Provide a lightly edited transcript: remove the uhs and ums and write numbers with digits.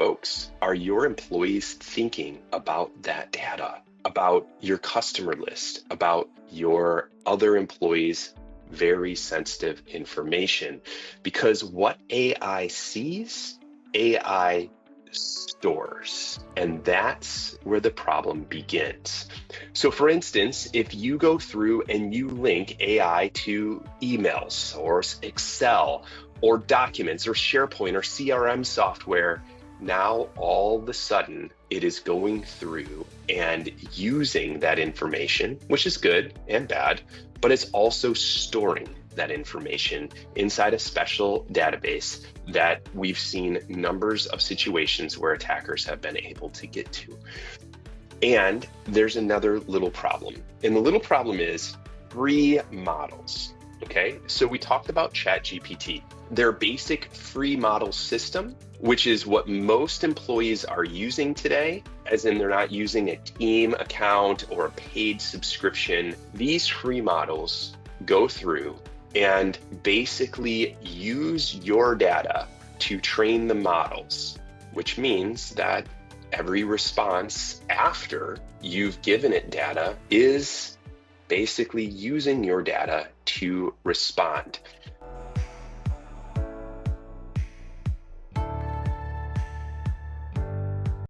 folks, are your employees thinking about that data, about your customer list, about your other employees' very sensitive information? Because what AI sees, AI stores, and that's where the problem begins. So for instance, if you go through and you link AI to emails or Excel or documents or SharePoint or CRM software, now all of a sudden it is going through and using that information, which is good and bad, but it's also storing that information inside a special database that we've seen numbers of situations where attackers have been able to get to. And there's another little problem. And the little problem is free models. Okay, so we talked about ChatGPT. Their basic free model system, which is what most employees are using today, as in they're not using a team account or a paid subscription. These free models go through and basically use your data to train the models, which means that every response after you've given it data is basically using your data to respond.